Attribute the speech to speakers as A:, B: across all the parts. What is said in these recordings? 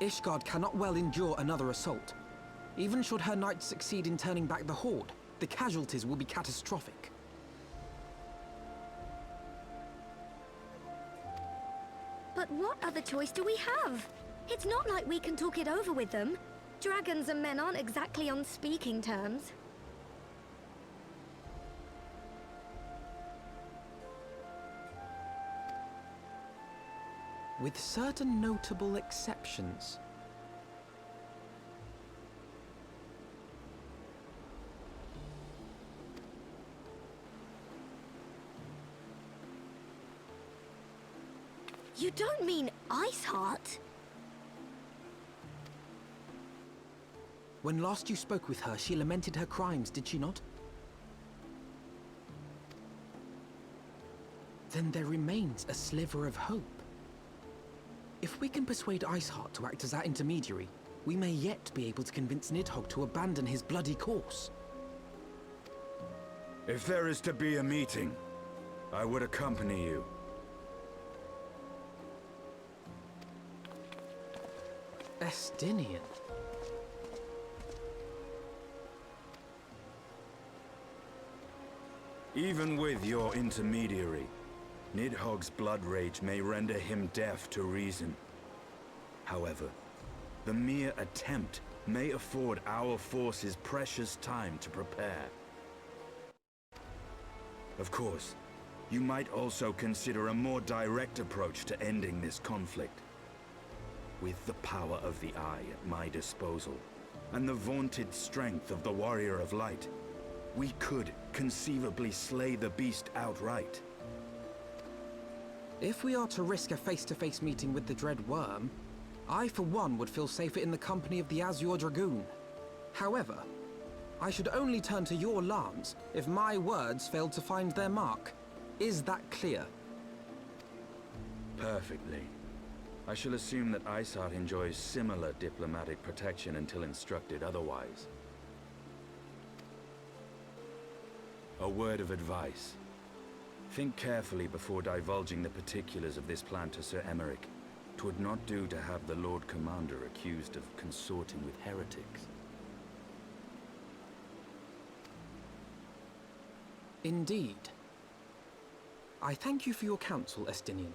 A: Ishgard cannot well endure another assault. Even should her knights succeed in turning back the Horde, the casualties will be catastrophic.
B: But what other choice do we have? It's not like we can talk it over with them. Dragons and men aren't exactly on speaking terms.
A: With certain notable exceptions.
B: You don't mean Iceheart?
A: When last you spoke with her, she lamented her crimes, did she not? Then there remains a sliver of hope. If we can persuade Iceheart to act as our intermediary, we may yet be able to convince Nidhogg to abandon his bloody course.
C: If there is to be a meeting, I would accompany you.
A: Estinian.
C: Even with your intermediary, Nidhogg's blood rage may render him deaf to reason. However, the mere attempt may afford our forces precious time to prepare. Of course, you might also consider a more direct approach to ending this conflict. With the power of the Eye at my disposal, and the vaunted strength of the Warrior of Light, we could conceivably slay the beast outright.
A: If we are to risk a face-to-face meeting with the Dread Worm, I for one would feel safer in the company of the Azure Dragoon. However, I should only turn to your lance if my words failed to find their mark. Is that clear?
C: Perfectly. I shall assume that Iceheart enjoys similar diplomatic protection until instructed otherwise. A word of advice. Think carefully before divulging the particulars of this plan to Sir Emeric. 'Twould not do to have the Lord Commander accused of consorting with heretics.
A: Indeed. I thank you for your counsel, Estinian.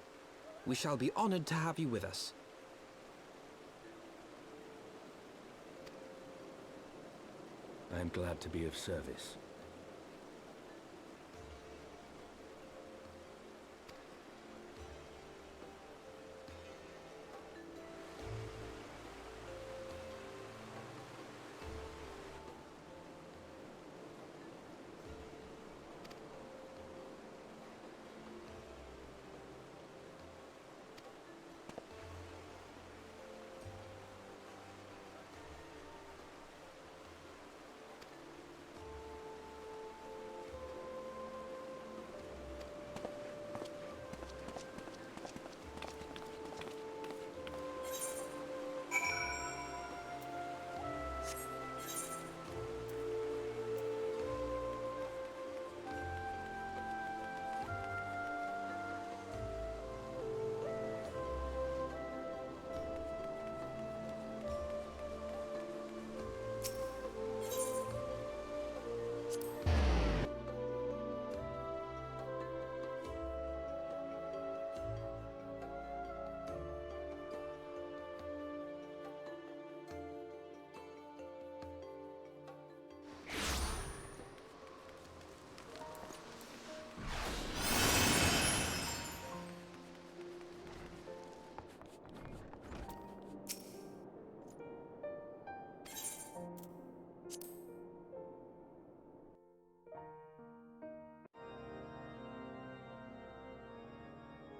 A: We shall be honored to have you with us.
C: I am glad to be of service.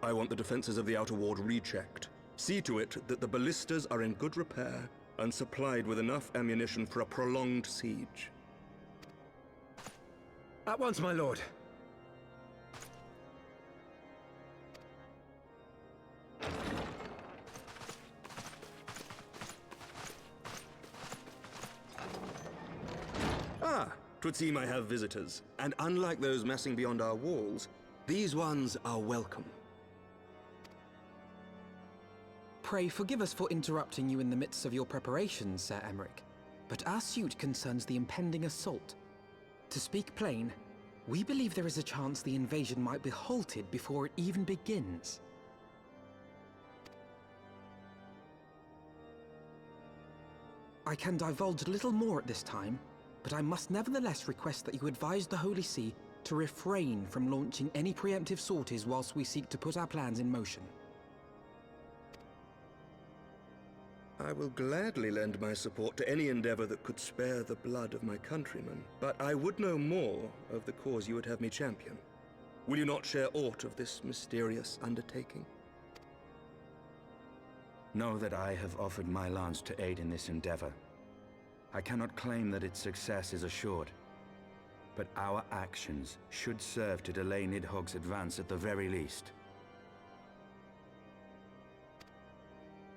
D: I want the defenses of the Outer Ward rechecked. See to it that the ballistas are in good repair and supplied with enough ammunition for a prolonged siege.
E: At once, my lord.
D: Ah, 'twould seem I have visitors. And unlike those messing beyond our walls, these ones are welcome.
A: Pray forgive us for interrupting you in the midst of your preparations, Sir Emmerich, but our suit concerns the impending assault. To speak plain, we believe there is a chance the invasion might be halted before it even begins. I can divulge little more at this time, but I must nevertheless request that you advise the Holy See to refrain from launching any preemptive sorties whilst we seek to put our plans in motion.
D: I will gladly lend my support to any endeavor that could spare the blood of my countrymen, but I would know more of the cause you would have me champion. Will you not share aught of this mysterious undertaking?
C: Know that I have offered my lance to aid in this endeavor. I cannot claim that its success is assured, but our actions should serve to delay Nidhogg's advance at the very least.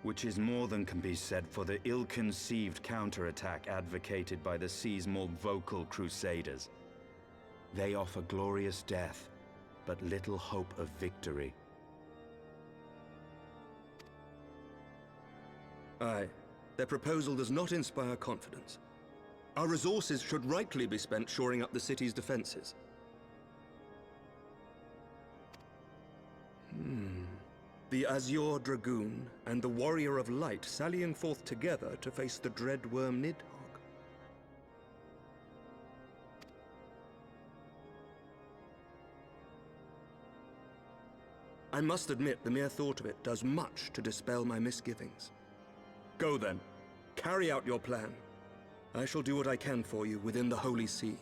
C: Which is more than can be said for the ill-conceived counterattack advocated by the Sea's more vocal crusaders. They offer glorious death, but little hope of victory.
D: Aye, their proposal does not inspire confidence. Our resources should rightly be spent shoring up the city's defenses. The Azure Dragoon and the Warrior of Light sallying forth together to face the dread worm Nidhogg. I must admit the mere thought of it does much to dispel my misgivings. Go then, carry out your plan. I shall do what I can for you within the Holy See.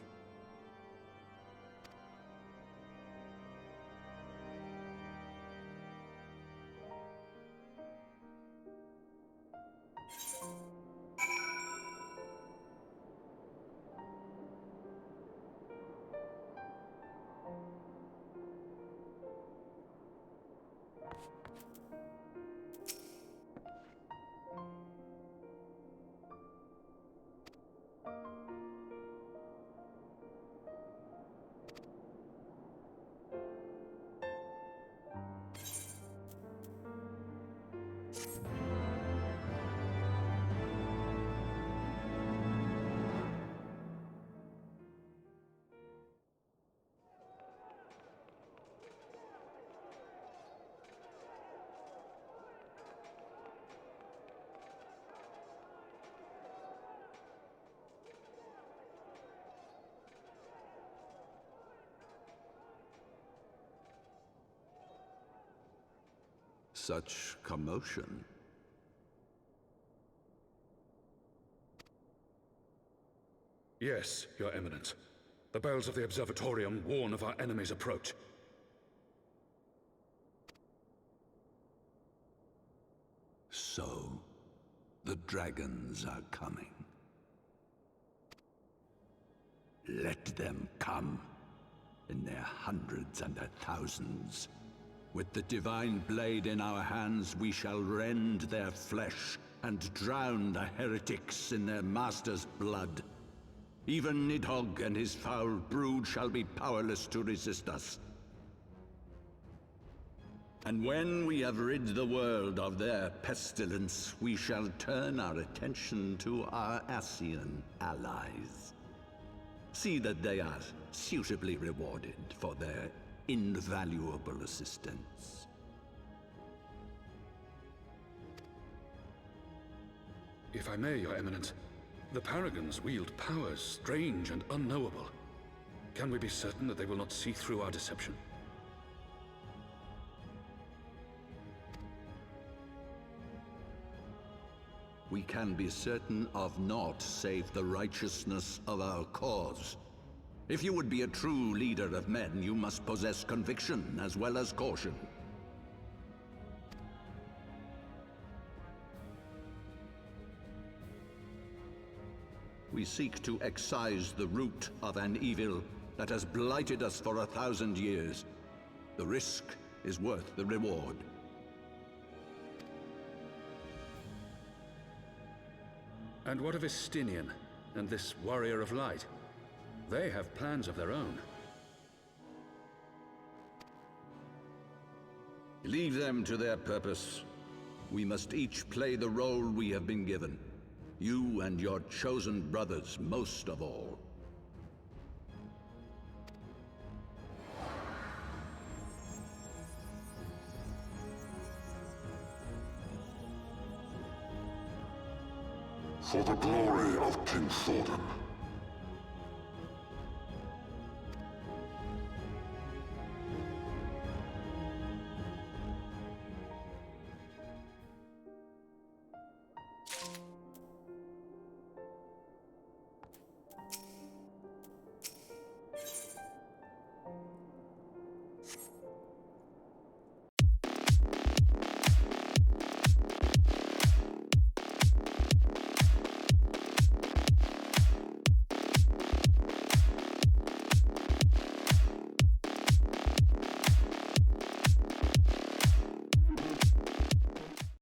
E: Such commotion.
F: Yes, Your Eminence. The bells of the Observatorium warn of our enemy's approach.
E: So, the dragons are coming. Let them come, in their hundreds and their thousands. With the divine blade in our hands, we shall rend their flesh and drown the heretics in their master's blood. Even Nidhogg and his foul brood shall be powerless to resist us. And when we have rid the world of their pestilence, we shall turn our attention to our Ascian allies. See that they are suitably rewarded for their invaluable assistance.
F: If I may, Your Eminence, the Paragons wield powers strange and unknowable. Can we be certain that they will not see through our deception?
E: We can be certain of naught save the righteousness of our cause. If you would be a true leader of men, you must possess conviction as well as caution. We seek to excise the root of an evil that has blighted us for 1,000 years. The risk is worth the reward.
F: And what of Estinian and this Warrior of Light? They have plans of their own.
E: Leave them to their purpose. We must each play the role we have been given. You and your chosen brothers most of all.
G: For the glory of King Thordan.